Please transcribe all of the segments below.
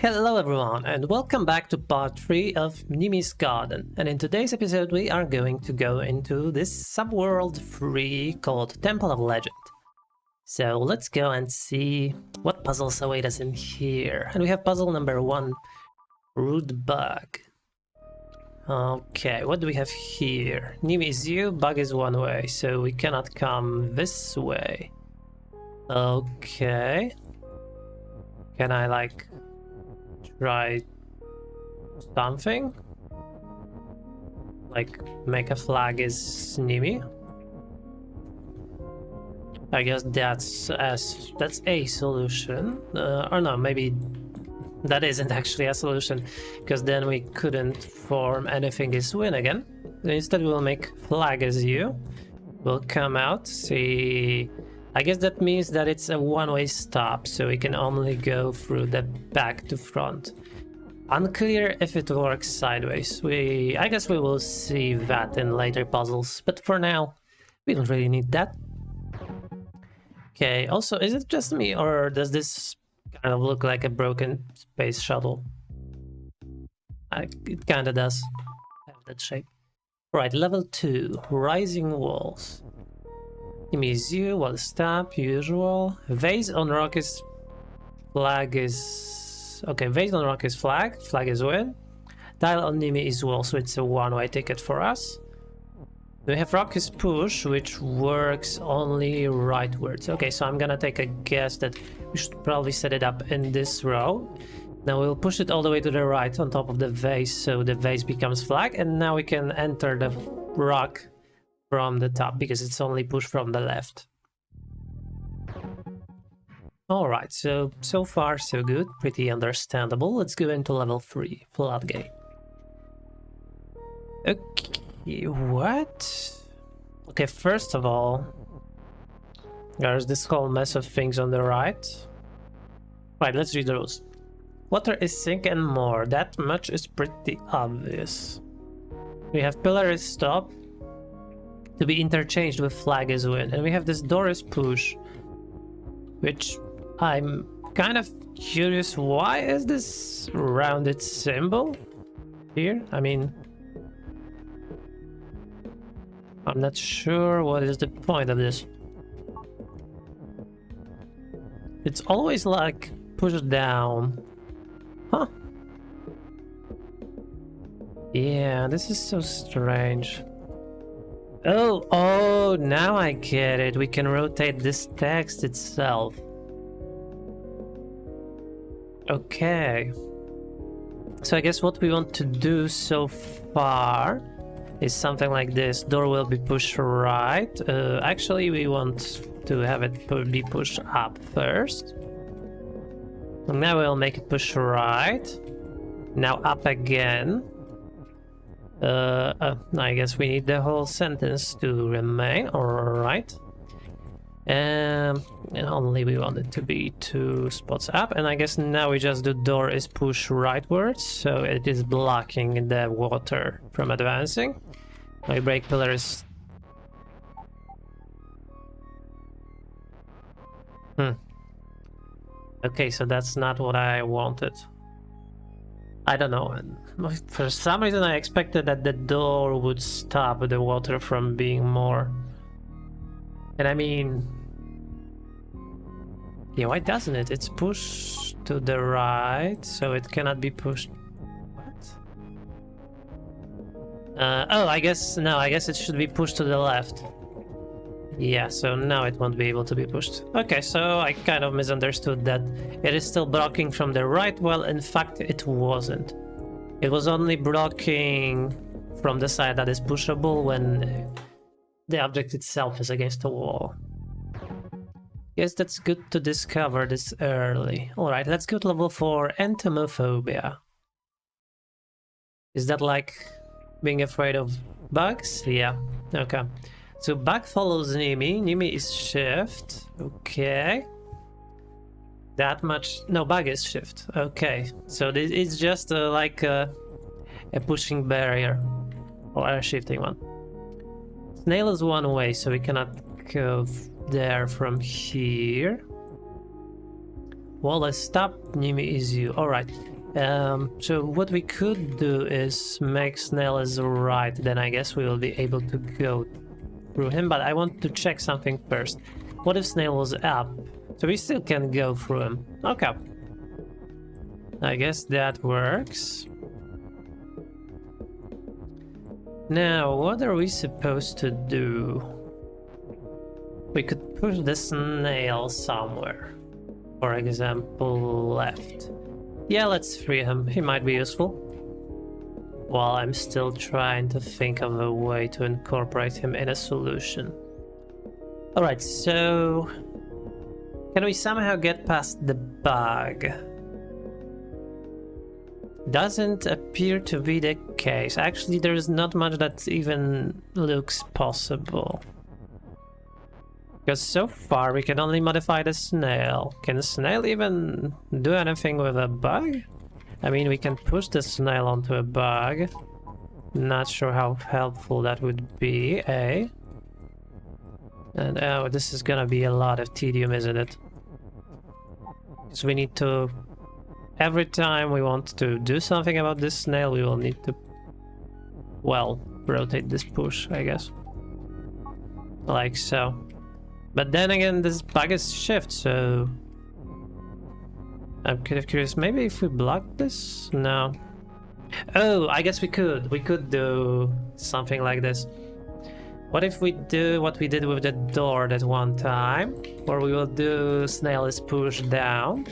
Hello everyone and welcome back to part 3 of Nimi's Garden, and in today's episode we are going to go into this subworld 3 called Temple of Legend. So let's go and see what puzzles await us in here. And we have puzzle number 1, Root Bug. Okay, what do we have here? Nimi is you, bug is one way, so we cannot come this way. Okay. Can I like try something? Like make a flag is Nimi? I guess that's a solution. Or no, maybe that isn't actually a solution, because then we couldn't form anything is win again. Instead we'll make flag as you. We'll come out, see. I guess that means that it's a one-way stop, so we can only go through the back to front. Unclear if it works sideways. I guess we will see that in later puzzles, but for now, we don't really need that. Okay, also, is it just me, or does this kind of look like a broken space shuttle? It kind of does have that shape. Right, level 2, Rising Walls. Nimi is you, wall stop, usual. Vase on rock is flag is... Okay, vase on rock is flag is win. Tile on Nimi is wall, so it's a one-way ticket for us. We have rock is push, which works only rightwards. Okay, so I'm gonna take a guess that we should probably set it up in this row. Now we'll push it all the way to the right on top of the vase, so the vase becomes flag, and now we can enter the rock from the top, because it's only pushed from the left. Alright, so far so good, pretty understandable. Let's go into level 3, Floodgate. Okay, what? Okay, first of all, there's this whole mess of things on the right. Right, let's read the rules. Water is sink and more, that much is pretty obvious. We have pillar is stop, to be interchanged with flag is win, and we have this door is push, which I'm kind of curious, why is this rounded symbol here? I mean, I'm not sure what is the point of this. It's always like push down. Huh? Yeah, this is so strange. Oh, now I get it. We can rotate this text itself. Okay. So I guess what we want to do so far is something like this. Door will be pushed right. Actually, we want to have it be pushed up first. And now we'll make it push right. Now up again. I guess we need the whole sentence to remain, alright. And only we want it to be 2 spots up, and I guess now we just do door is push rightwards, so it is blocking the water from advancing. My break pillar is... Okay, so that's not what I wanted. I don't know, for some reason I expected that the door would stop the water from being more. And I mean... Yeah, why doesn't it? It's pushed to the right, so it cannot be pushed... What? Oh, I guess... No, I guess it should be pushed to the left. Yeah, so now it won't be able to be pushed. Okay, so I kind of misunderstood that it is still blocking from the right. Well, in fact, it wasn't. It was only blocking from the side that is pushable when the object itself is against the wall. Yes, that's good to discover this early. Alright, let's go to level 4, Entomophobia. Is that like being afraid of bugs? Yeah, okay. So bug follows Nimi. Nimi is shift. Okay. That much. No, bug is shift. Okay. So this is just like a pushing barrier or a shifting one. Snail is one way, so we cannot go there from here. Wall is stop. Nimi is you. Alright. So what we could do is make Snail is right, then I guess we will be able to go through him, but I want to check something first. What if Snail was up? So we still can go through him. Okay. I guess that works. Now, what are we supposed to do? We could push the Snail somewhere. For example, left. Yeah, let's free him. He might be useful. While I'm still trying to think of a way to incorporate him in a solution. Alright, so... can we somehow get past the bug? Doesn't appear to be the case. Actually, there's not much that even looks possible. Because so far we can only modify the Snail. Can the Snail even do anything with a bug? I mean, we can push the Snail onto a bug. Not sure how helpful that would be, eh? And oh, this is gonna be a lot of tedium, isn't it? So we need to... every time we want to do something about this Snail, we will need to... well, rotate this push, I guess. Like so. But then again, this bug is shift, so... I'm kind of curious, maybe if we block this? No. Oh, I guess we could. We could do something like this. What if we do what we did with the door that one time? Where we will do Snail is pushed down.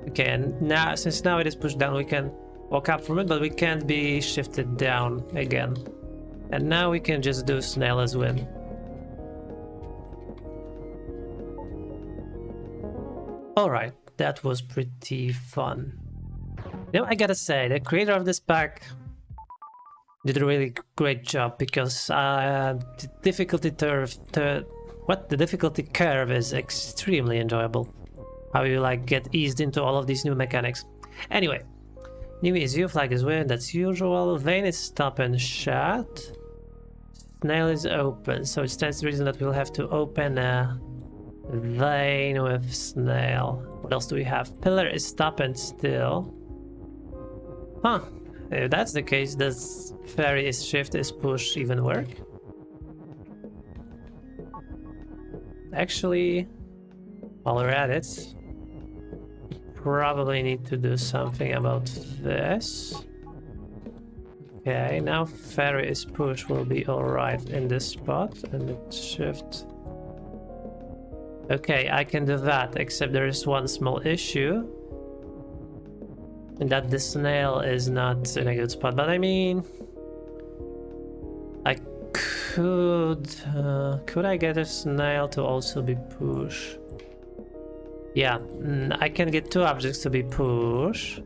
Okay, and now, since now it is pushed down, we can walk up from it, but we can't be shifted down again. And now we can just do Snail as win. Alright, that was pretty fun. You know, I gotta say, the creator of this pack did a really great job, because the difficulty curve is extremely enjoyable. How you like get eased into all of these new mechanics. Anyway, Nimi is you, flag is win, that's usual. Vein is stop and shut. Snail is open, so it stands to reason that we'll have to open a vein with Snail. What else do we have? Pillar is stop and still. Huh. If that's the case, does fairy is shift is push even work? Actually, while we're at it, probably need to do something about this. Okay, now fairy is push will be alright in this spot, and it shift. Okay, I can do that, except there is one small issue. And that the Snail is not in a good spot, but I mean... I could... could I get a Snail to also be push? Yeah, I can get two objects to be push.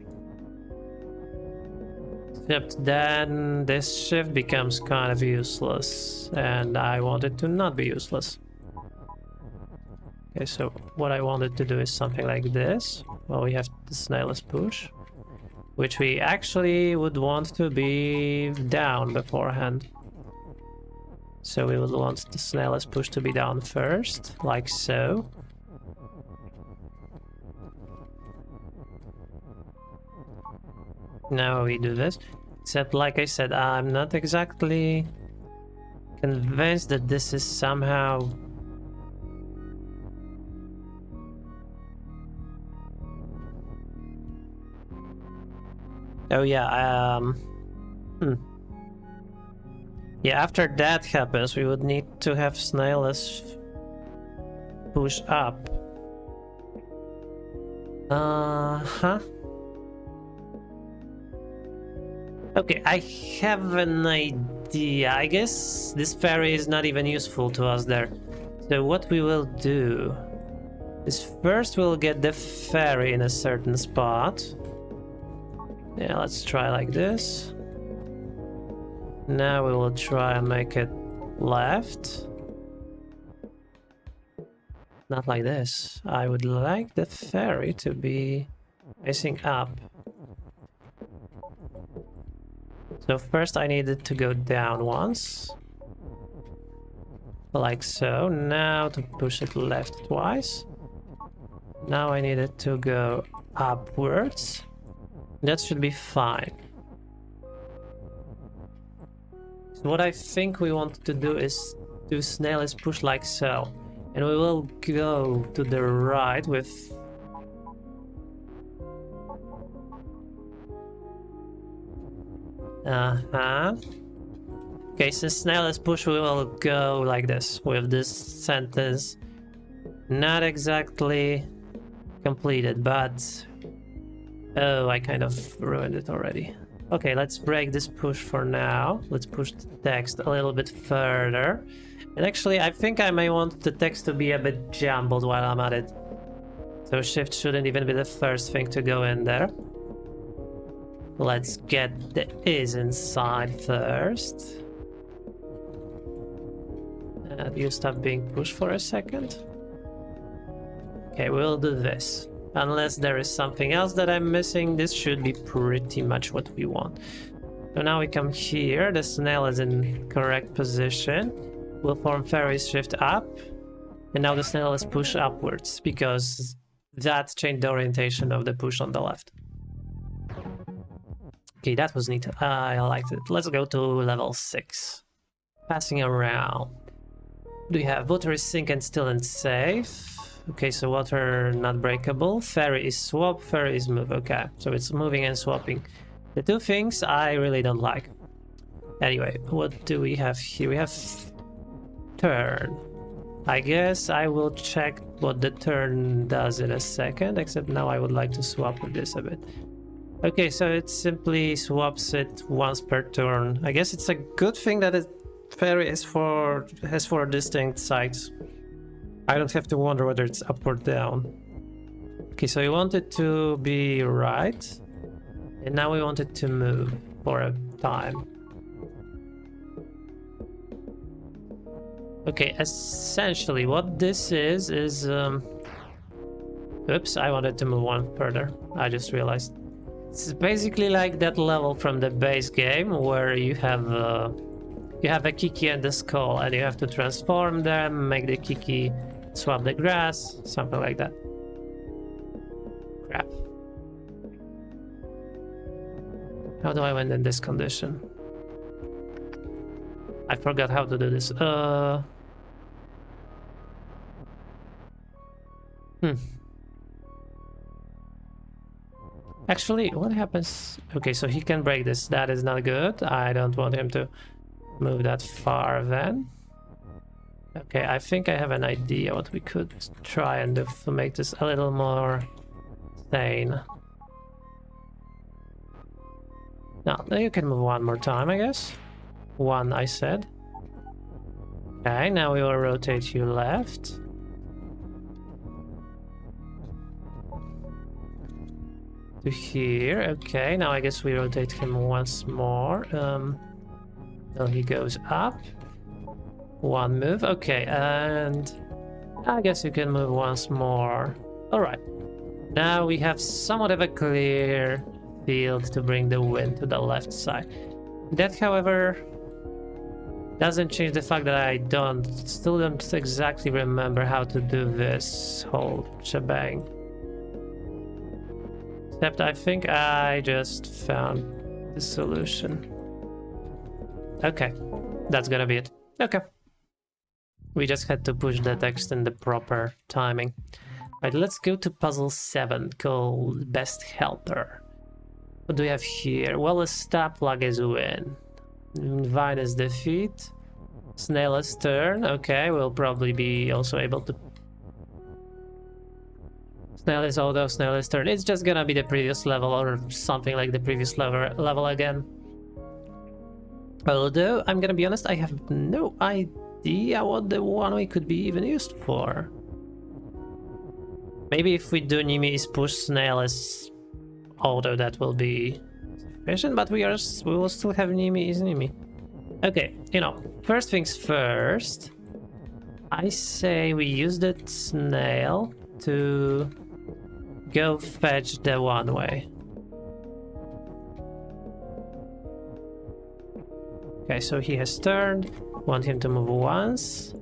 Except then this shift becomes kind of useless, and I want it to not be useless. Okay, so what I wanted to do is something like this. Well, we have the Snail as push, which we actually would want to be down beforehand. So we would want the Snail as push to be down first, like so. Now we do this, except like I said, I'm not exactly convinced that this is somehow... Oh yeah, yeah, after that happens, we would need to have Snail as push up. Uh-huh. Okay, I have an idea. I guess this fairy is not even useful to us there. So what we will do is first we'll get the fairy in a certain spot. Yeah, let's try like this. Now we will try and make it left. Not like this. I would like the fairy to be facing up. So first I needed to go down once. Like so. Now to push it left twice. Now I needed to go upwards. That should be fine. So what I think we want to do is do snail is push like so. And we will go to the right with... Okay, since snail is push, we will go like this with this sentence. Not exactly completed, but... Oh, I kind of ruined it already. Okay, let's break this push for now. Let's push the text a little bit further. And actually, I think I may want the text to be a bit jumbled while I'm at it. So shift shouldn't even be the first thing to go in there. Let's get the is inside first. And you stop being pushed for a second. Okay, we'll do this. Unless there is something else that I'm missing, this should be pretty much what we want. So now we come here, the snail is in correct position. We'll form fairies shift up. And now the snail is push upwards, because that changed the orientation of the push on the left. Okay, that was neat. I liked it. Let's go to level 6. Passing around. Do we have water is sink and still and safe? Okay, so water not breakable. Fairy is swap, fairy is move. Okay, so it's moving and swapping. The two things I really don't like. Anyway, what do we have here? We have turn. I guess I will check what the turn does in a second, except now I would like to swap with this a bit. Okay, so it simply swaps it once per turn. I guess it's a good thing that it fairy has four distinct sides. I don't have to wonder whether it's up or down. Okay, so we want it to be right. And now we want it to move for a time. Okay, essentially what this is... Oops, I wanted to move one further. I just realized. It's basically like that level from the base game where you have a Kiki and the skull and you have to transform them, make the Kiki swap the grass, something like that. Crap. How do I win in this condition? I forgot how to do this. Actually, what happens? Okay, so he can break this. That is not good. I don't want him to move that far then. Okay, I think I have an idea what we could try and do to make this a little more sane. Now, you can move one more time, I guess. One, I said. Okay, now we will rotate you left. To here. Okay, now I guess we rotate him once more. Till he goes up. One move. Okay, and I guess you can move once more. Alright. Now we have somewhat of a clear field to bring the wind to the left side. That, however, doesn't change the fact that I still don't exactly remember how to do this whole shebang. Except I think I just found the solution. Okay, that's gonna be it. Okay. We just had to push the text in the proper timing. Right, let's go to puzzle 7 called Best Helper. What do we have here? Well, a stab plug is win. Vine is defeat. Snail is turn. Okay, we'll probably be also able to... Snail is auto, snail is turn. It's just gonna be the previous level or something like the previous level again. Although, I'm gonna be honest, I have no idea what the one way could be even used for. Maybe if we do Nimi is push, snail is auto, that will be sufficient, but we will still have Nimi is Nimi. Okay, first things first. I say we use the snail to go fetch the one way. Okay, so he has turned. Want him to move once.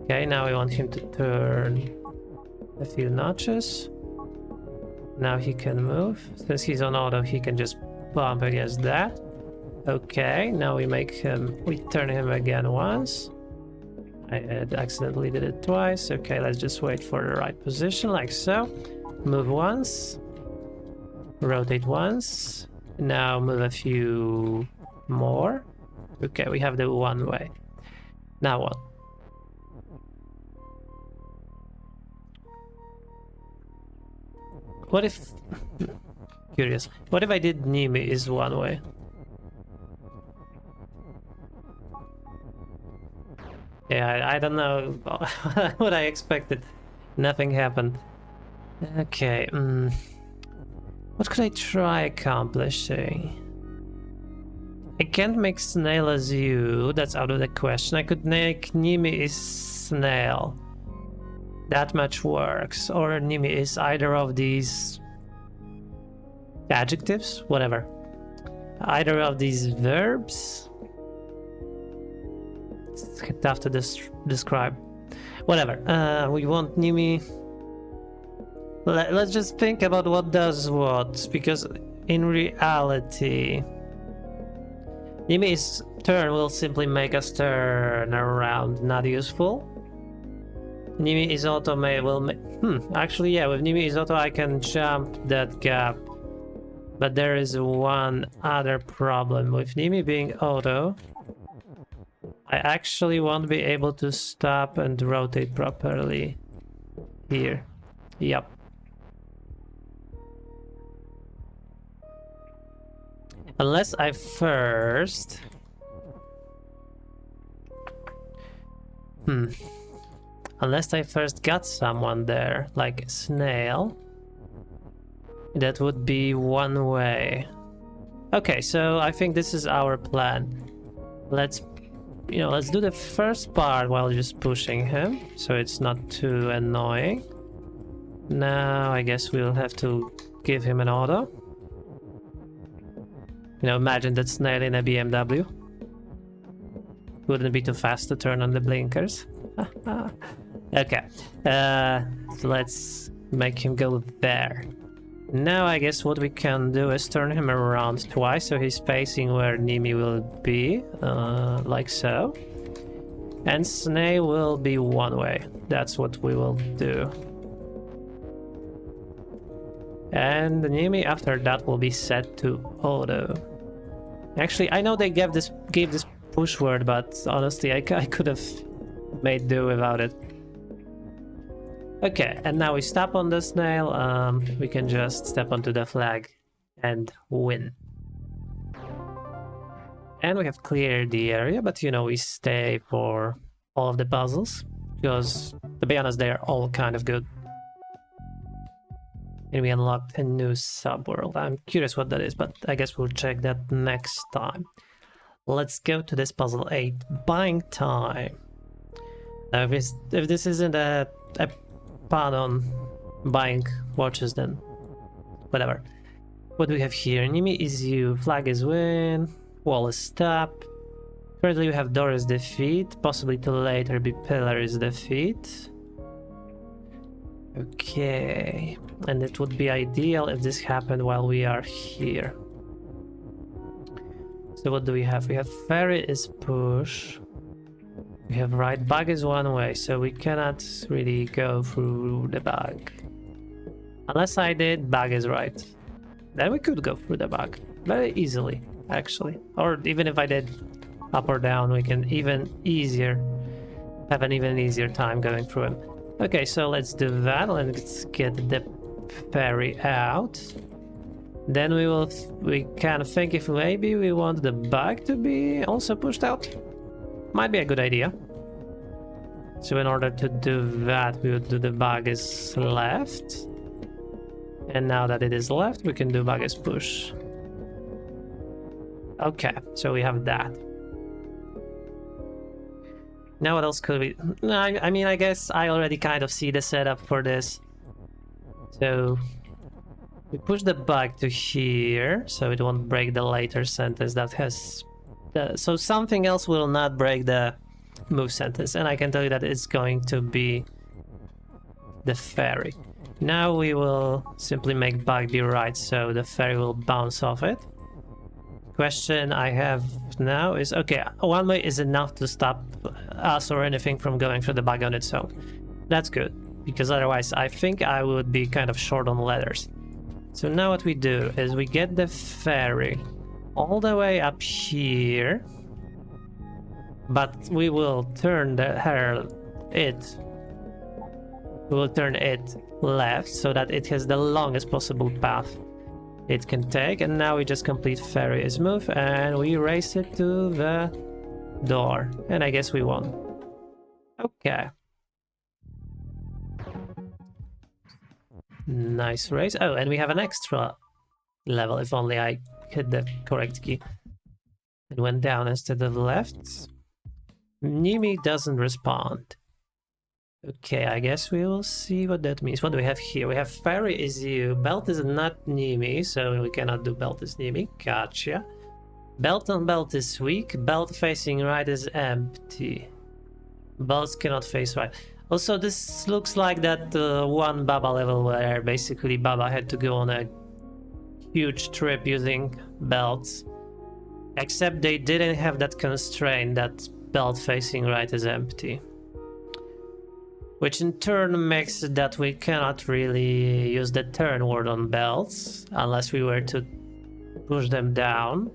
Okay, now we want him to turn a few notches. Now he can move. Since he's on auto, he can just bump against that. Okay, now we turn him again once. I had accidentally did it twice. Okay, let's just wait for the right position, like so. Move once. Rotate once. Now move a few more. Okay, we have the one way. Now what? What if... Curious. What if I did Nimi is one way? Yeah, I don't know what I expected. Nothing happened. Okay, what could I try accomplishing? I can't make Snail as you, that's out of the question. I could make Nimi is Snail. That much works. Or Nimi is either of these adjectives, whatever. Either of these verbs. It's tough to describe. Whatever. We want Nimi. Let's just think about what does what, because in reality, Nimi's turn will simply make us turn around, not useful. Nimi is auto will make. Actually, yeah, with Nimi is auto, I can jump that gap. But there is one other problem. With Nimi being auto, I actually won't be able to stop and rotate properly here. Yep. Unless I first... Unless I first got someone there, like Snail. That would be one way. Okay, so I think this is our plan. Let's do the first part while just pushing him, so it's not too annoying. Now I guess we'll have to give him an auto. Imagine that Snail in a BMW. Wouldn't it be too fast to turn on the blinkers? Okay, so let's make him go there. Now I guess what we can do is turn him around twice, so he's facing where Nimi will be, like so. And Snail will be one way. That's what we will do. And Nimi after that will be set to auto. Actually, I know they gave this push word, but honestly, I could have made do without it. Okay, and now we step on the Snail. We can just step onto the flag and win. And we have cleared the area, but we stay for all of the puzzles, because to be honest, they are all kind of good. And we unlocked a new subworld. I'm curious what that is, but I guess we'll check that next time. Let's go to this puzzle 8, buying time. Now, if this isn't a pun on buying watches, then whatever. What do we have here? Nimi is you, flag is win, wall is stop. Currently we have door is defeat, possibly to later be pillar is defeat. Okay, and it would be ideal if this happened while we are here. So what do we have? We have ferry is push. We have right, bug is one way, so we cannot really go through the bug. Unless I did bug is right. Then we could go through the bug very easily, actually. Or even if I did up or down, we can have an even easier time going through him. Okay, so let's do that. Let's get the ferry out. Then we can think if maybe we want the bug to be also pushed out. Might be a good idea. So in order to do that, we would do the bug is left. And now that it is left, we can do bug is push. Okay, so we have that. Now what else could we... No, I mean, I guess I already kind of see the setup for this. So we push the bug to here, so it won't break the later sentence that has... so something else will not break the move sentence, and I can tell you that it's going to be the ferry. Now we will simply make bug be right, so the ferry will bounce off it. Question I have now is, okay, one way is enough to stop us or anything from going through the bug on its own. That's good, because otherwise I think I would be kind of short on letters. So now what we do is we get the ferry all the way up here, but we will turn it left so that it has the longest possible path it can take, and now we just complete ferry is move and we race it to the door, and I guess we won. Okay. Nice race. Oh, and we have an extra level, if only I hit the correct key. It went down instead of left. Nimi doesn't respond. Okay, I guess we will see what that means. What do we have here? We have ferry is you. Belt is not Nimi, so we cannot do belt is Nimi. Gotcha. Belt on belt is weak. Belt facing right is empty. Belts cannot face right. Also, this looks like that one Baba level where basically Baba had to go on a huge trip using belts. Except they didn't have that constraint that belt facing right is empty. Which in turn makes it that we cannot really use the turn word on belts unless we were to push them down.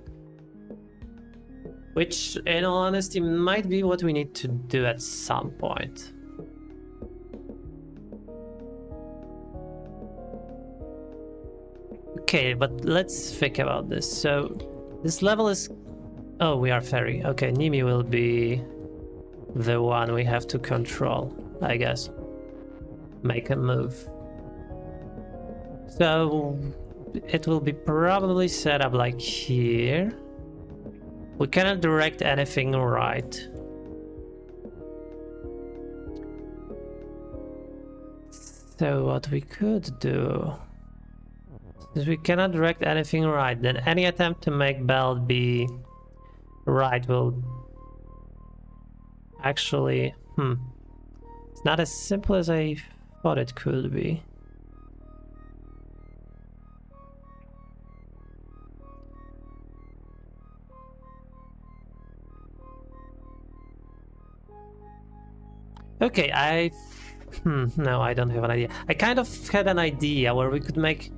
Which, in all honesty, might be what we need to do at some point. Okay, but let's think about this. So, this level is... Oh, we are ferry. Okay, Nimi will be the one we have to control, I guess. Make a move. So, it will be probably set up like here. We cannot direct anything right. So what we could do is we cannot direct anything right, then any attempt to make belt be right will actually... It's not as simple as I thought it could be. Okay, no, I don't have an idea. I kind of had an idea where we could make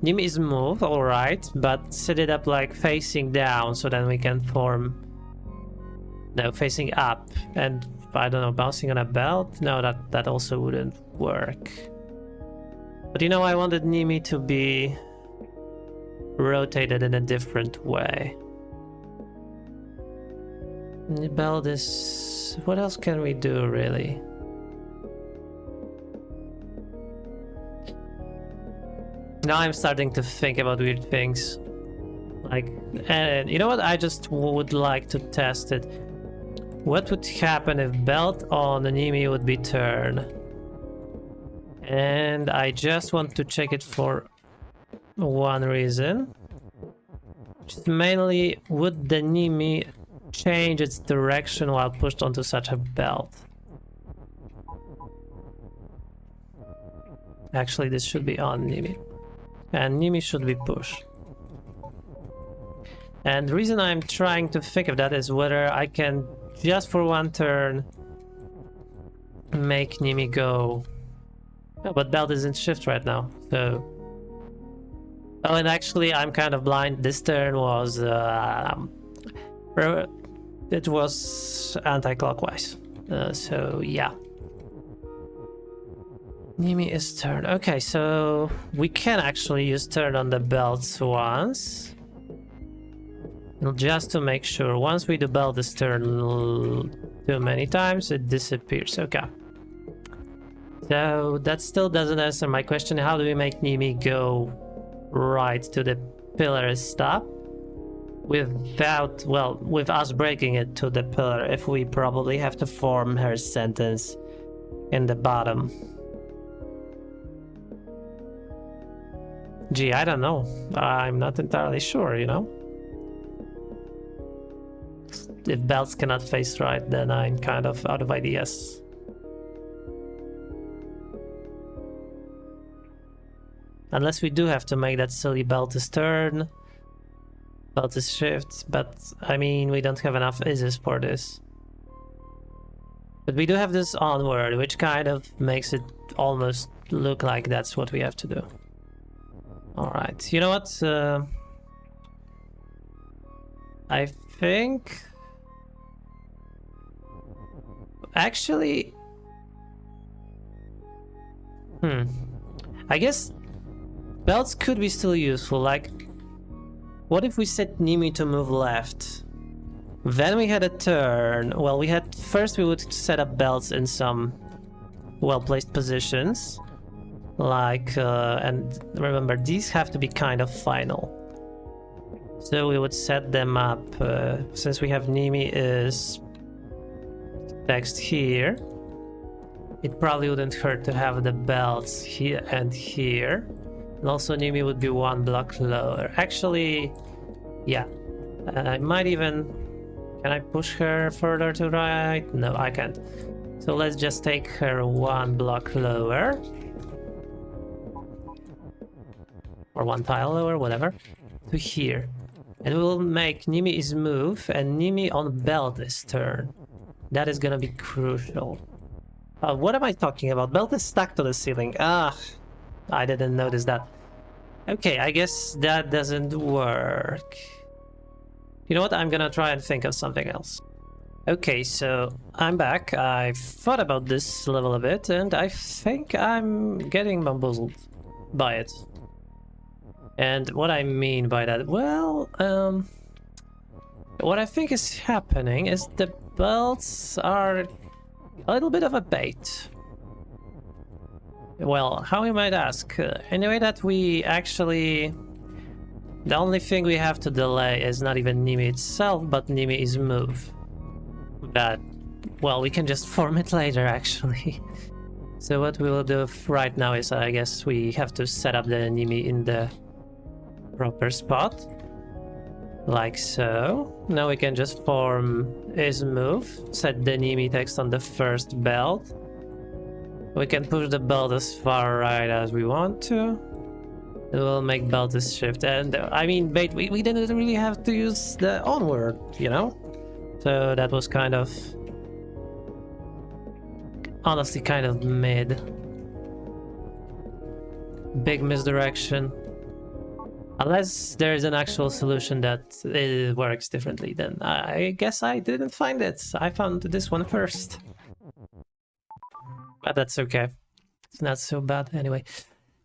Nimi's move, alright, but set it up like facing down so then we can form... No, facing up, and I don't know, bouncing on a belt? No, that also wouldn't work. But you know, I wanted Nimi to be rotated in a different way. The belt is... What else can we do, really? Now I'm starting to think about weird things. Like, and you know what? I just would like to test it. What would happen if belt on Nimi would be turn? And I just want to check it for one reason. Just mainly, would the Nimi change its direction while pushed onto such a belt? Actually, this should be on Nimi. And Nimi should be pushed. And the reason I'm trying to think of that is whether I can, just for one turn, make Nimi go... Oh, but belt is in shift right now, so... Oh, and actually I'm kind of blind. This turn was... it was anti-clockwise. So, yeah. Nimi is turn. Okay, so we can actually use turn on the belts once. Just to make sure. Once we do belt this turn too many times, it disappears. Okay. So that still doesn't answer my question. How do we make Nimi go right to the pillar stop? Without, well, with us breaking it to the pillar, if we probably have to form her sentence in the bottom. Gee, I don't know. I'm not entirely sure, you know? If belts cannot face right, then I'm kind of out of ideas. Unless we do have to make that silly Beltis turn. Beltis shift, but I mean, we don't have enough Isis for this. But we do have this onward, which kind of makes it almost look like that's what we have to do. Alright, you know what? I think... Actually... I guess belts could be still useful, like... What if we set Nimi to move left? Then we had a turn. Well, we had... First we would set up belts in some well-placed positions. Like, and remember, these have to be kind of final. So we would set them up, since we have Nimi is text here. It probably wouldn't hurt to have the belts here and here. And also Nimi would be one block lower. Actually, yeah. I might even... Can I push her further to right? No, I can't. So let's just take her one block lower. Or one tile lower, whatever. To here. And we'll make Nimi's move and Nimi on belt this turn. That is gonna be crucial. What am I talking about? Belt is stuck to the ceiling. Ah, I didn't notice that. Okay, I guess that doesn't work. You know what? I'm gonna try and think of something else. Okay, so I'm back. I thought about this level a bit, and I think I'm getting bamboozled by it. And what I mean by that, well, what I think is happening is the belts are a little bit of a bait. Well, how you might ask? In a way that we actually... The only thing we have to delay is not even Nimi itself, but Nimi's move. That, well, we can just form it later, actually. So what we will do right now is, I guess, we have to set up the Nimi in the proper spot. Like so. Now we can just form his move, set the Nimi text on the first belt. We can push the belt as far right as we want to. It will make Beltis shift, and I mean, bait, we didn't really have to use the onward, you know? So that was kind of... honestly kind of mid. Big misdirection. Unless there is an actual solution that it works differently, then I guess I didn't find it. I found this one first. But that's okay. It's not so bad anyway.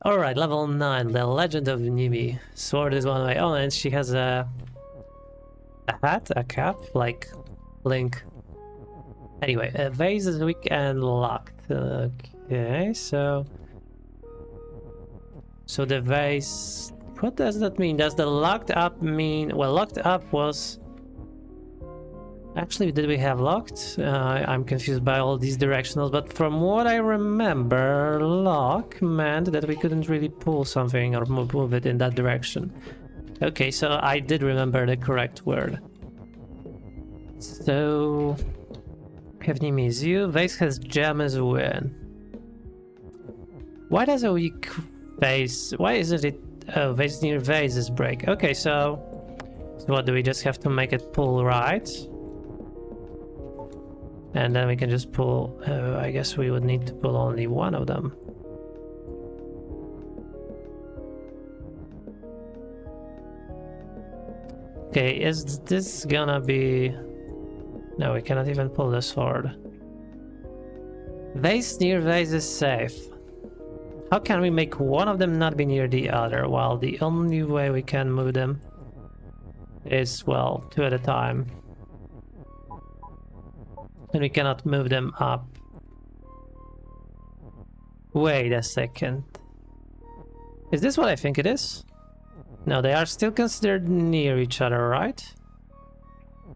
Alright, level 9, the Legend of Nimi. Sword is one way. Oh, and she has a hat? A cap? Like Link. Anyway, a vase is weak and locked. Okay, so... So the vase... What does that mean? Does the locked up mean... Well, locked up was... Actually, did we have locked? I'm confused by all these directionals, but from what I remember, lock meant that we couldn't really pull something or move it in that direction. Okay, so I did remember the correct word. So... have Nimi's you. Vase has gem as win. Why does a weak vase... Why isn't it... Oh, vase near vases break. Okay, so what, do we just have to make it pull right? And then we can just pull... I guess we would need to pull only one of them. Okay, is this gonna be... No, we cannot even pull the sword. Vase near vase is safe. How can we make one of them not be near the other, while the only way we can move them is, well, two at a time. And we cannot move them up. Wait a second. Is this what I think it is? No, they are still considered near each other, right?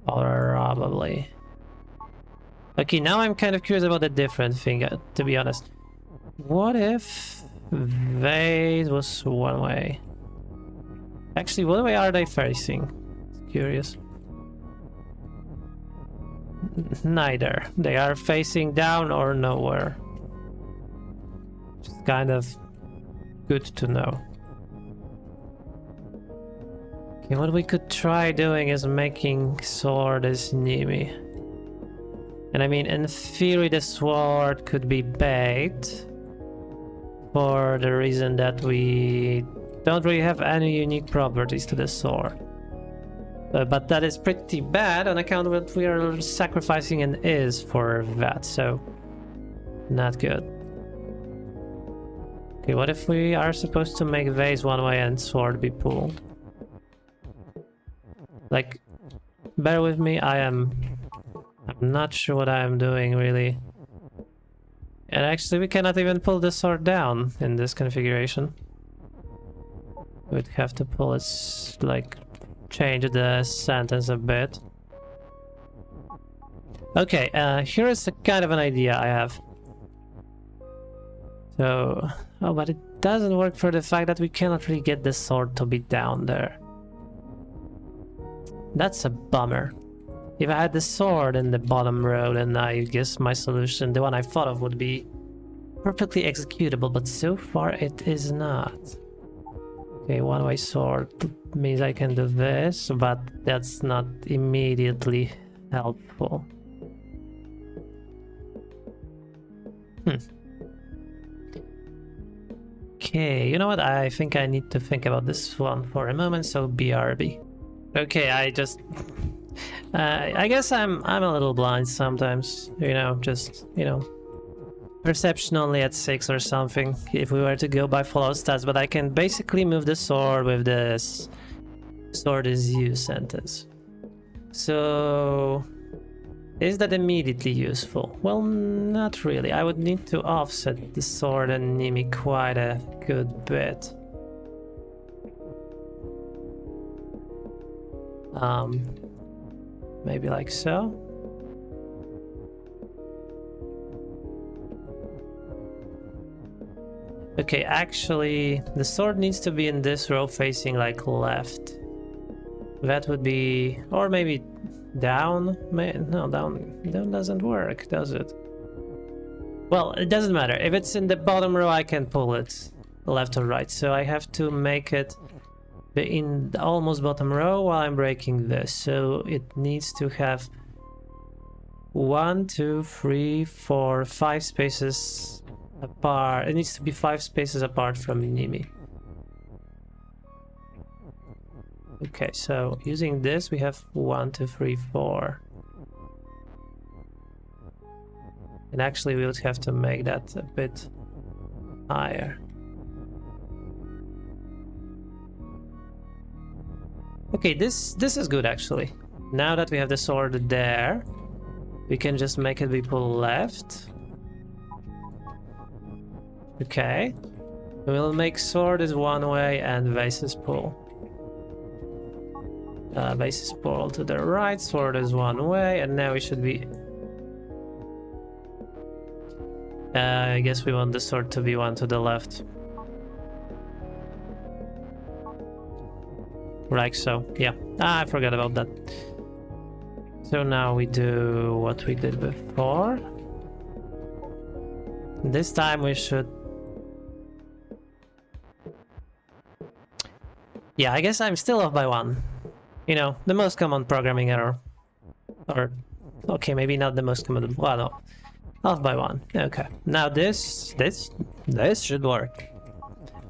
Probably. Okay, now I'm kind of curious about the different thing, to be honest. What if vase was one way? Actually, what way are they facing? Curious. Neither. They are facing down or nowhere. Just kind of good to know. Okay, what we could try doing is making sword as Nimi. And I mean, in theory, the sword could be bait. For the reason that we don't really have any unique properties to the sword. But that is pretty bad on account of that we are sacrificing an is for that, so not good. Okay, what if we are supposed to make vase one way and sword be pulled? Like, bear with me, I'm not sure what I am doing really. And actually we cannot even pull the sword down in this configuration. We'd have to pull it, like, change the sentence a bit. Okay, here is a kind of an idea I have. So, oh, but it doesn't work for the fact that we cannot really get the sword to be down there. That's a bummer. If I had the sword in the bottom row, then I guess my solution, the one I thought of, would be perfectly executable, but so far it is not. Okay, one-way sword means I can do this, but that's not immediately helpful. Okay, you know what? I think I need to think about this one for a moment, so BRB. Okay, I just... I guess I'm a little blind sometimes, you know, just, you know, perception only at 6 or something, if we were to go by Fallout stats, but I can basically move the sword with this sword is you sentence. So, is that immediately useful? Well, not really. I would need to offset the sword and Nimi quite a good bit. Maybe like so. Okay, actually, the sword needs to be in this row facing like left. That would be, or maybe down. No, down doesn't work, does it? Well, it doesn't matter. If it's in the bottom row, I can pull it left or right. So I have to make it in the almost bottom row while I'm breaking this. So it needs to have 1, 2, 3, 4, 5 spaces apart. It needs to be 5 spaces apart from Nimi. Okay, so using this we have 1, 2, 3, 4. And actually we would have to make that a bit higher. Okay, this is good actually. Now that we have the sword there, we can just make it be pulled left. Okay. We'll make sword is one way and vase is pull. Vase is pull to the right, sword is one way, and now we should be... I guess we want the sword to be one to the left. Like so, yeah. I forgot about that. So now we do what we did before. This time we should... Yeah, I guess I'm still off by 1. You know, the most common programming error. Or, okay, maybe not the most common, well, no. Off by 1, okay. Now this should work.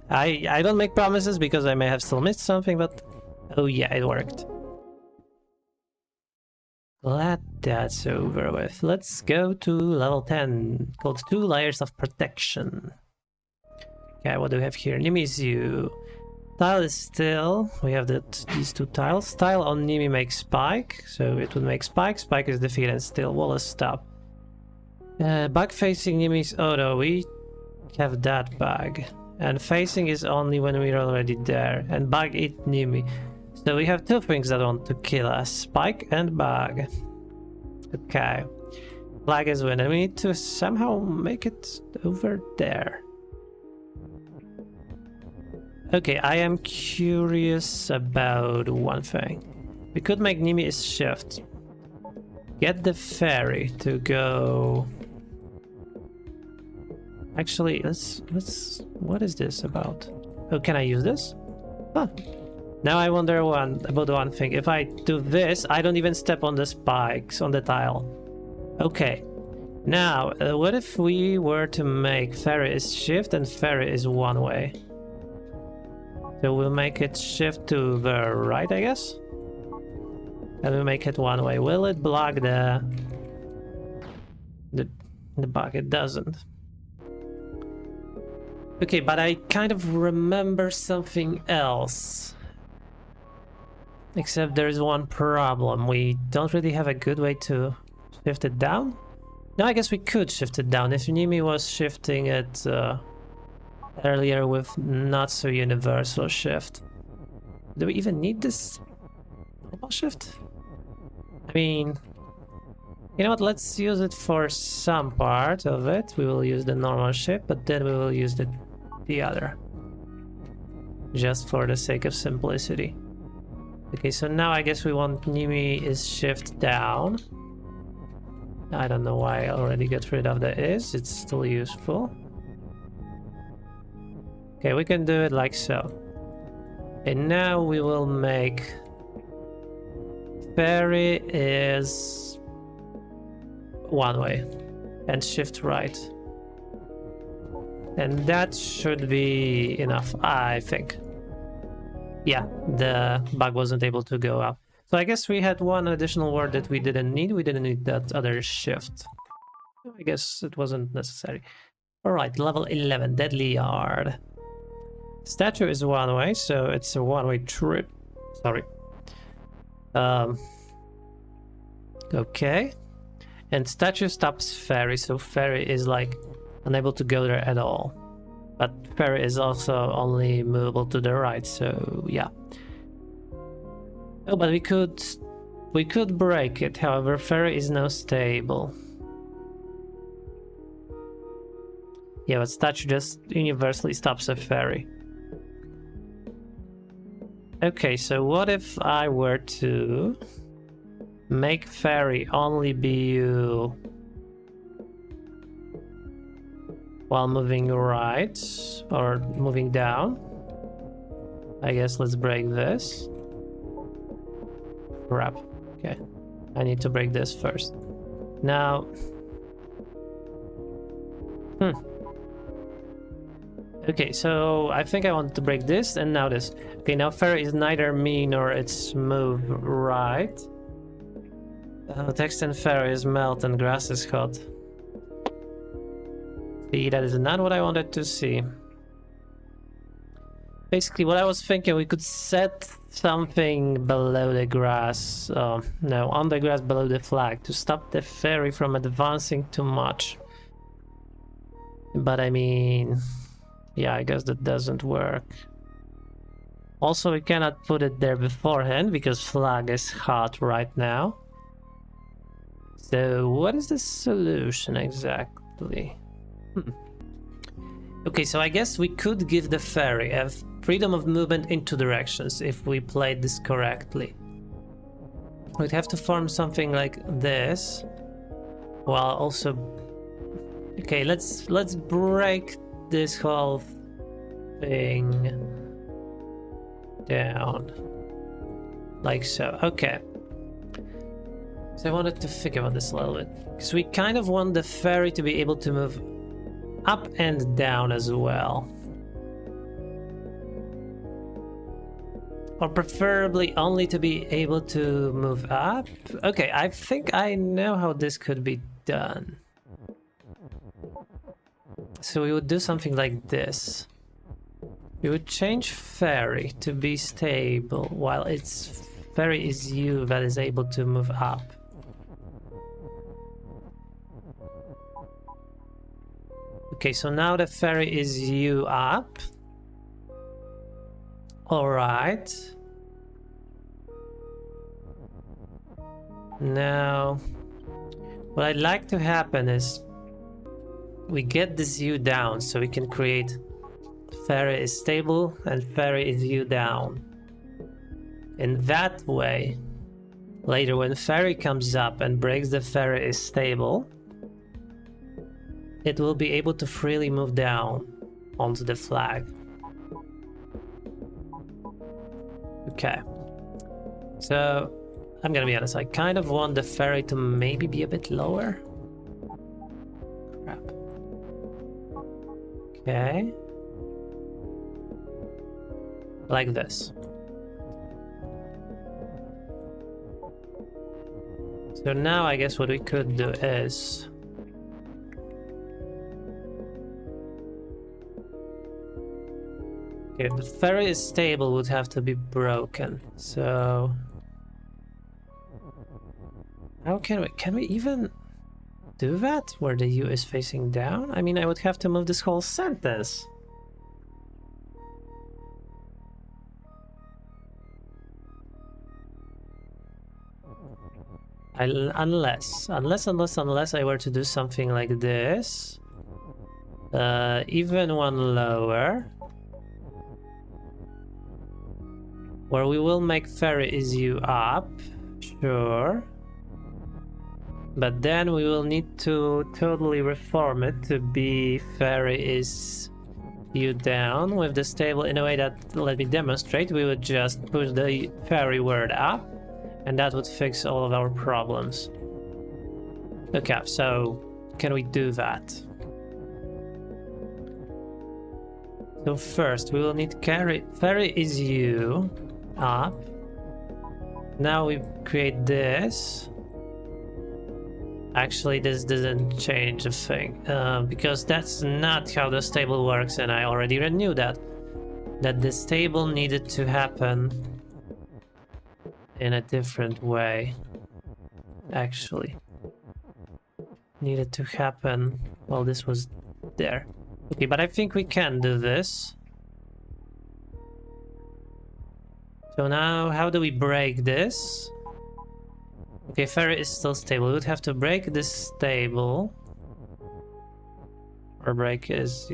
I don't make promises because I may have still missed something, but... Oh yeah, it worked. Glad that's over with. Let's go to level 10, called 2 layers of protection. Okay, what do we have here? Nimi's you. Tile is still. We have these 2 tiles. Tile on Nimi makes spike, so it would make spike. Spike is defeated and still. Wall is stop. Bug facing Nimi's auto. We have that bug. And facing is only when we're already there. And bug eat Nimi. So we have 2 things that want to kill us. Spike and bug. Okay. Flag is win. And we need to somehow make it over there. Okay, I am curious about one thing. We could make Nimi's shift. Get the fairy to go... Actually, let's... What is this about? Oh, can I use this? Huh. Now I wonder about one thing. If I do this, I don't even step on the spikes on the tile. Okay. Now, what if we were to make ferry is shift and ferry is one way? So we'll make it shift to the right, I guess? And we make it one way. Will it block the bug? It doesn't. Okay, but I kind of remember something else. Except there is one problem. We don't really have a good way to shift it down. No, I guess we could shift it down. If Nimi was shifting it earlier with not so universal shift. Do we even need this normal shift? I mean, you know what? Let's use it for some part of it. We will use the normal shift, but then we will use the other. Just for the sake of simplicity. Okay, so now I guess we want Nimi is shift down. I don't know why I already got rid of the is. It's still useful. Okay, we can do it like so. And now we will make ferry is one way and shift right. And that should be enough, I think. Yeah, the bug wasn't able to go up. So I guess we had one additional word that we didn't need. We didn't need that other shift. I guess it wasn't necessary. Alright, level 11, Deadly Yard. Statue is one way, so it's a one-way trip. Sorry. Okay. And statue stops ferry, so ferry is like unable to go there at all. But ferry is also only movable to the right, so yeah. Oh, but we could break it. However, ferry is now stable. Yeah, but statue just universally stops a ferry. Okay, so what if I were to make ferry only BU while moving right or moving down? I guess let's break this. Crap. Okay, I need to break this first. Now, okay, so I think I want to break this and now this. Okay, now ferry is neither me nor its move right. Text and ferry is melt and grass is hot. See, that is not what I wanted to see. Basically, what I was thinking, we could set something below the grass. No, on the grass below the flag to stop the ferry from advancing too much. But I mean, yeah, I guess that doesn't work. Also, we cannot put it there beforehand because flag is hot right now. So what is the solution exactly? Okay, so I guess we could give the ferry a freedom of movement in two directions if we played this correctly. We'd have to form something like this, while also... Okay, let's break this whole thing down. Like so, okay. So I wanted to think about this a little bit. Because we kind of want the ferry to be able to move up and down as well. Or preferably only to be able to move up. Okay, I think I know how this could be done. So we would do something like this. We would change ferry to be stable while its ferry is you that is able to move up. Okay, so now the ferry is you up. Alright. Now, what I'd like to happen is we get this U down so we can create ferry is stable and ferry is U down. In that way, later when ferry comes up and breaks the ferry is stable, it will be able to freely move down onto the flag. Okay. So, I'm gonna be honest, I kind of want the ferry to maybe be a bit lower. Crap. Okay. Like this. So now I guess what we could do is... Okay, if the ferry is stable, would have to be broken. So... How can we even do that? Where the U is facing down? I mean, I would have to move this whole sentence. Unless I were to do something like this. Even one lower. Where we will make ferry is U up. Sure. But then we will need to totally reform it to be ferry is U down with the stable in a way that, let me demonstrate, we would just push the ferry word up and that would fix all of our problems. Okay, so can we do that? So first we will need ferry is U up. Now we create this. Actually, this doesn't change a thing, because that's not how the stable works, and I already knew that. That the stable needed to happen in a different way. Actually. Needed to happen while this was there. Okay, but I think we can do this. So now, how do we break this? Okay, ferry is still stable. We would have to break this stable. Or break is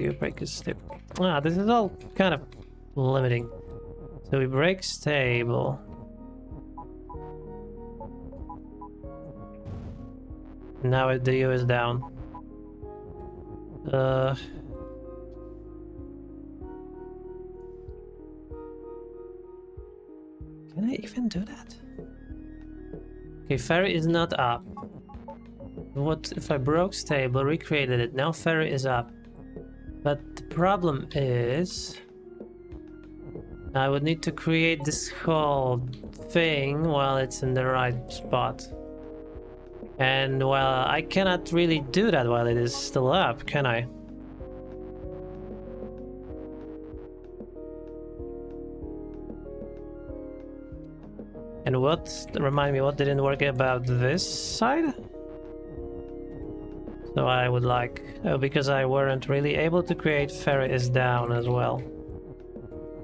stable. Ah, this is all kind of limiting. So we break stable. Now the U is down. Can I even do that? Okay, ferry is not up. What if I broke stable, recreated it? Now ferry is up. But the problem is... I would need to create this whole thing while it's in the right spot. And well, I cannot really do that while it is still up, can I? And remind me, what didn't work about this side? So I would like, because I weren't really able to create ferry is down as well.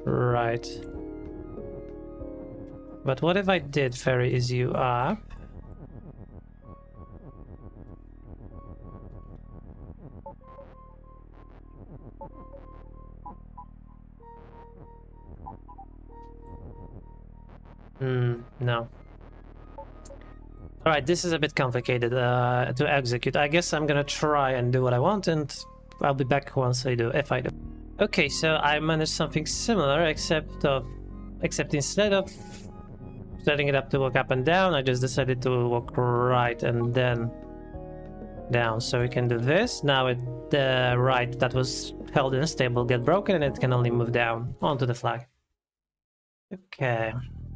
Right. But what if I did ferry is U up? No. Alright, this is a bit complicated to execute. I guess I'm gonna try and do what I want, and I'll be back once I do, if I do. Okay, so I managed something similar, except instead of setting it up to walk up and down, I just decided to walk right and then down. So we can do this. Now the right that was held in a stable get broken, and it can only move down onto the flag. Okay.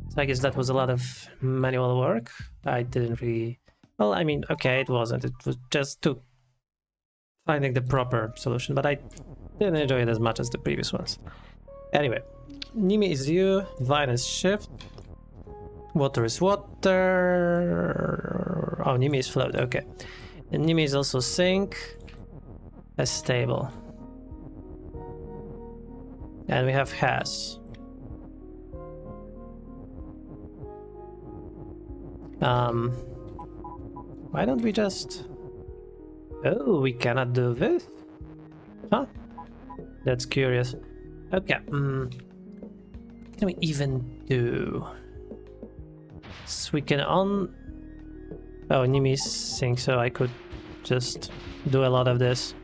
So I guess that was a lot of manual work. I didn't really... Well, I mean, okay, it wasn't. It was just to finding the proper solution, but I didn't enjoy it as much as the previous ones. Anyway, Nimi is U, Vine is shift, water is water... Oh, Nimi is float, okay. And Nimi is also sink, as stable. And we have has. Why don't we just... Oh, we cannot do this? Huh? That's curious. Okay, what can we even do? So we can on... Oh, Nimi sync, so I could just do a lot of this.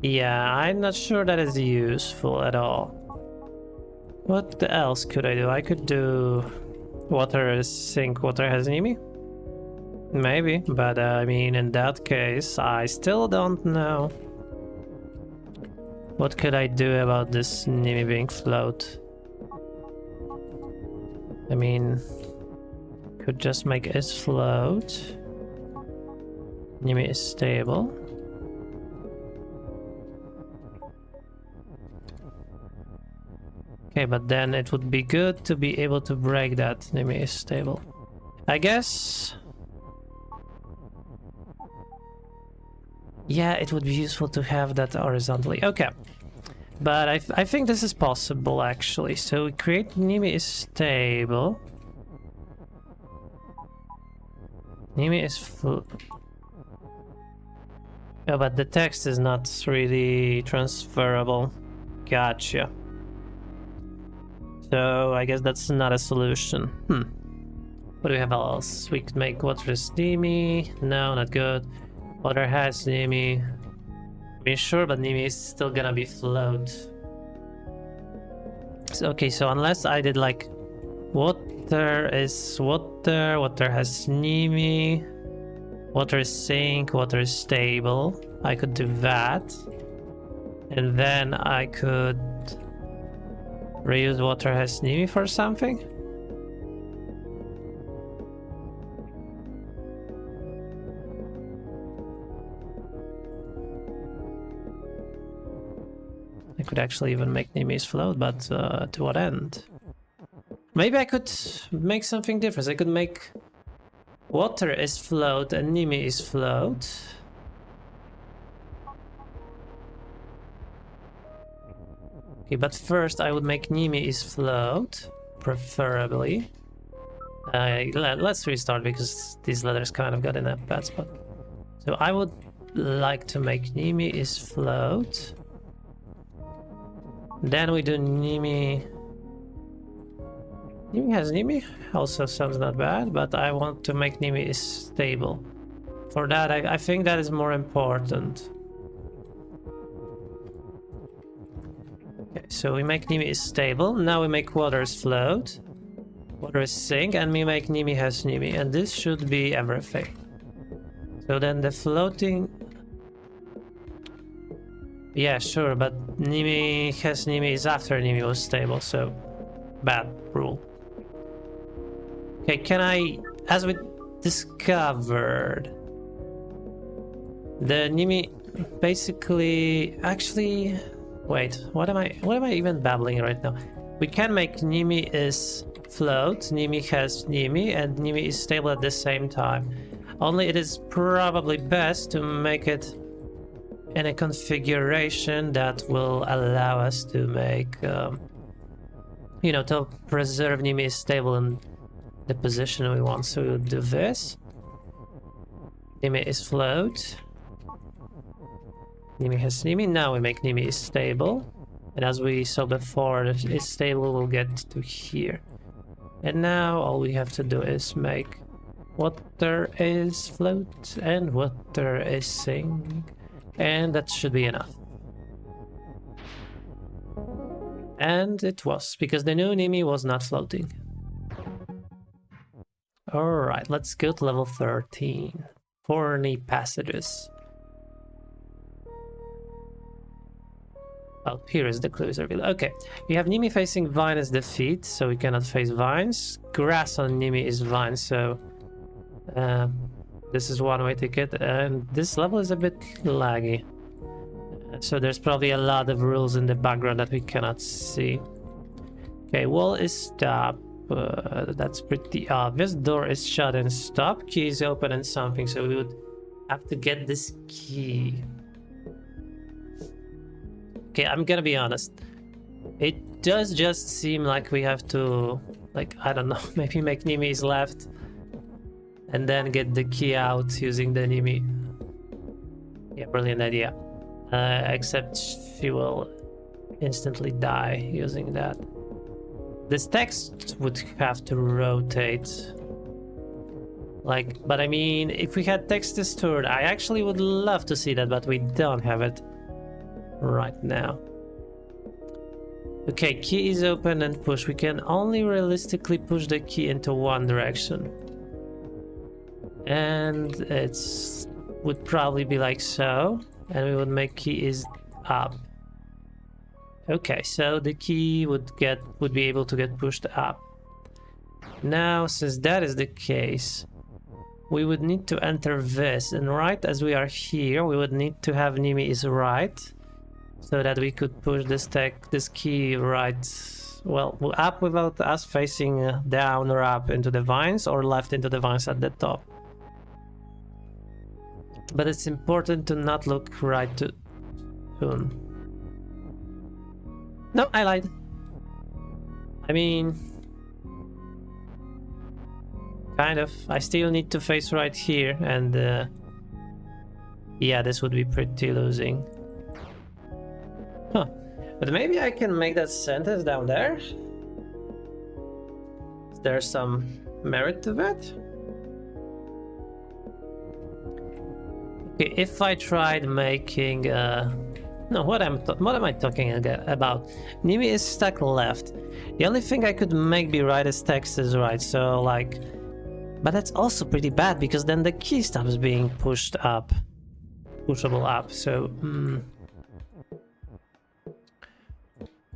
Yeah, I'm not sure that is useful at all. What else could I do? I could do water is sink, water has Nimi? Maybe, but I mean, in that case, I still don't know. What could I do about this Nimi being float? I mean, could just make it float. Nimi is stable. Okay, but then it would be good to be able to break that Nimi is stable. I guess... yeah, it would be useful to have that horizontally. Okay. But I think this is possible, actually. So we create Nimi is stable. Nimi is full. Oh, but the text is not really transferable. Gotcha. So I guess that's not a solution. What do we have else? We could make water is Nimi. No, not good. Water has Nimi. I mean, sure, but Nimi is still gonna be float. So, okay, so unless I did like water is water, water has Nimi, water is sink, water is stable. I could do that. And then I could reuse water has Nimi for something. I could actually even make Nimi's float, but to what end? Maybe I could make something different. I could make water is float and Nimi is float. Okay, but first I would make Nimi is float, preferably. Let's restart because these letters kind of got in a bad spot. So I would like to make Nimi is float. Then we do Nimi. Nimi has Nimi. Also sounds not bad, but I want to make Nimi is stable. For that, I think that is more important. Okay, so we make Nimi is stable. Now we make water is float. Water is sink, and we make Nimi has Nimi. And this should be everything. So then the floating... yeah, sure, but Nimi has Nimi is after Nimi was stable, so bad rule. Okay, can I, as we discovered, the Nimi basically, actually, wait, what am I even babbling right now? We can make Nimi is float, Nimi has Nimi, and Nimi is stable at the same time. Only it is probably best to make it in a configuration that will allow us to make, you know, to preserve Nimi is stable in the position we want. So we'll do this. Nimi is float. Nimi has Nimi. Now we make Nimi is stable. And as we saw before, that is stable, we'll get to here. And now all we have to do is make water is float and water is sink. And that should be enough. And it was, because the new Nimi was not floating. Alright, let's go to level 13. Thorny passages. Oh, here is the clues revealed. Okay, we have Nimi facing vine as defeat, so we cannot face vines. Grass on Nimi is vine, so... this is one way to get, and this level is a bit laggy. So there's probably a lot of rules in the background that we cannot see. Okay, wall is stop. That's pretty obvious. Door is shut and stop. Key is open and something, so we would have to get this key. Okay, I'm gonna be honest. It does just seem like we have to, like, I don't know, maybe make Nimi's left and then get the key out using the Nimi. Yeah, brilliant idea. Except she will instantly die using that. This text would have to rotate. Like, but I mean, if we had text stored, I actually would love to see that, but we don't have it right now. Okay, key is open and push. We can only realistically push the key into one direction. And it's would probably be like so. And we would make key is up. Okay, so the key would be able to get pushed up. Now, since that is the case, we would need to enter this, and right as we are here, we would need to have Nimi is right, so that we could push this key right, well, up without us facing down or up into the vines, or left into the vines at the top. But it's important to not look right too soon. No, I lied. I mean, kind of. I still need to face right here, and yeah, this would be pretty losing. Huh. But maybe I can make that sentence down there? Is there some merit to that? Okay, if I tried making no, what am I talking about? Nimi is stuck left. The only thing I could make be right is text is right, so like... But that's also pretty bad, because then the key stops being pushed up. Pushable up, so...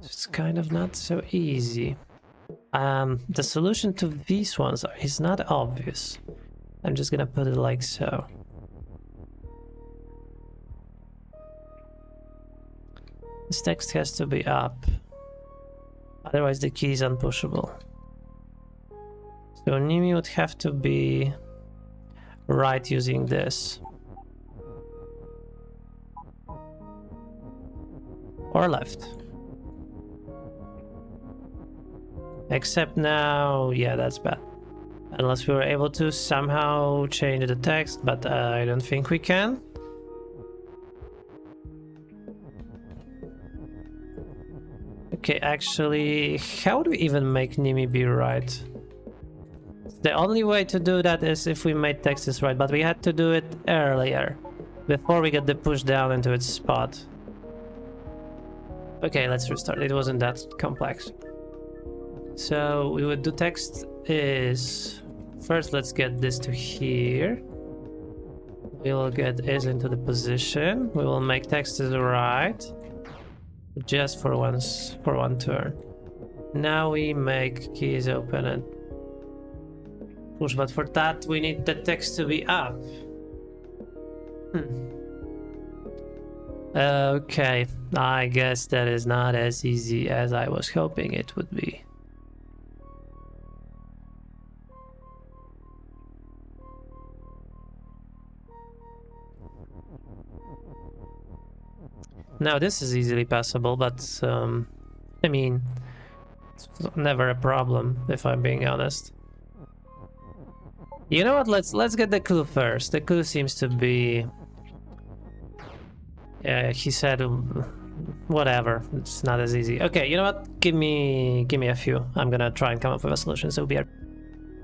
It's kind of not so easy. The solution to these ones is not obvious. I'm just gonna put it like so. This text has to be up, otherwise the key is unpushable. So Nimi would have to be right using this. Or left. Except now, yeah, that's bad. Unless we were able to somehow change the text, but I don't think we can. Okay, actually, how do we even make Nimi be right? The only way to do that is if we made texts right, but we had to do it earlier, before we get the push down into its spot. Okay, let's restart. It wasn't that complex. So we would do text is... First, let's get this to here. We will get is into the position. We will make text is right. Just for one turn. Now we make keys open and push, but for that we need the text to be up. Okay, I guess that is not as easy as I was hoping it would be. Now this is easily passable, but I mean, it's never a problem if I'm being honest. You know what? Let's get the clue first. The clue seems to be. He said, whatever. It's not as easy. Okay, you know what? Give me a few. I'm gonna try and come up with a solution. So be.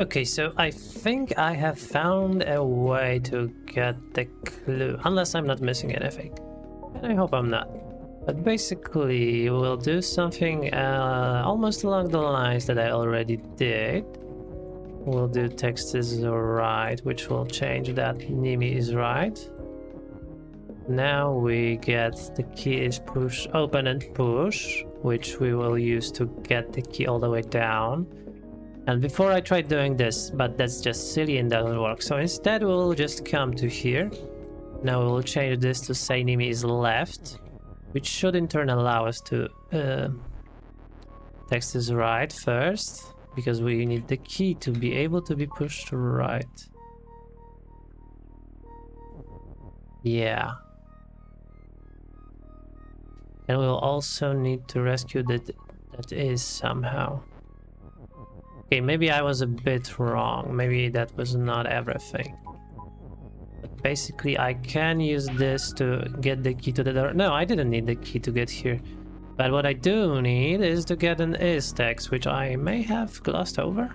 Okay, so I think I have found a way to get the clue, unless I'm not missing anything. And I hope I'm not. But basically, we'll do something almost along the lines that I already did. We'll do text is right, which will change that Nimi is right. Now we get the key is push, open and push, which we will use to get the key all the way down. And before I tried doing this, but that's just silly and doesn't work. So instead we'll just come to here. Now we'll change this to say Nimi is left, which should in turn allow us to text is right first, because we need the key to be able to be pushed right. Yeah. And we'll also need to rescue that is somehow. Okay, maybe I was a bit wrong. Maybe that was not everything. Basically, I can use this to get the key to the door. No, I didn't need the key to get here. But what I do need is to get an is text, which I may have glossed over.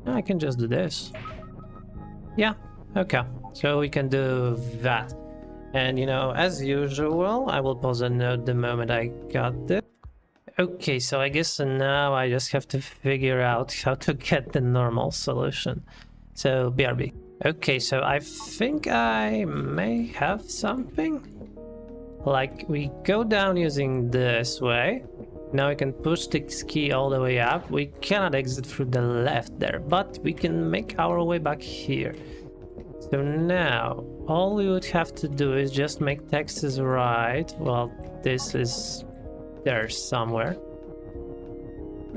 I can just do this. Yeah, okay. So we can do that. And you know, as usual, I will pause a note the moment I got this. Okay, so I guess now I just have to figure out how to get the normal solution. So, BRB. Okay, so I think I may have something. Like, we go down using this way. Now we can push this key all the way up. We cannot exit through the left there, but we can make our way back here. So now, all we would have to do is just make Texas right. Well, this is there somewhere.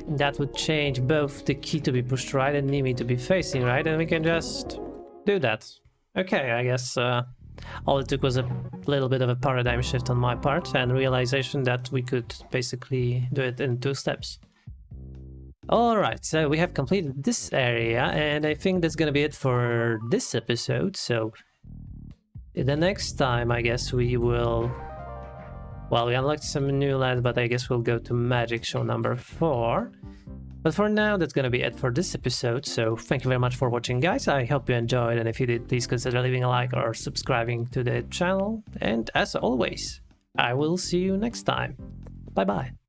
That would change both the key to be pushed right and Nimi to be facing right, and we can just do that. Okay, I guess all it took was a little bit of a paradigm shift on my part and realization that we could basically do it in 2 steps. Alright, so we have completed this area, and I think that's gonna be it for this episode. So the next time, I guess we will... Well, we unlocked some new lands, but I guess we'll go to Magic Show number 4. But for now, that's gonna be it for this episode, so thank you very much for watching, guys. I hope you enjoyed, and if you did, please consider leaving a like or subscribing to the channel. And as always, I will see you next time. Bye-bye.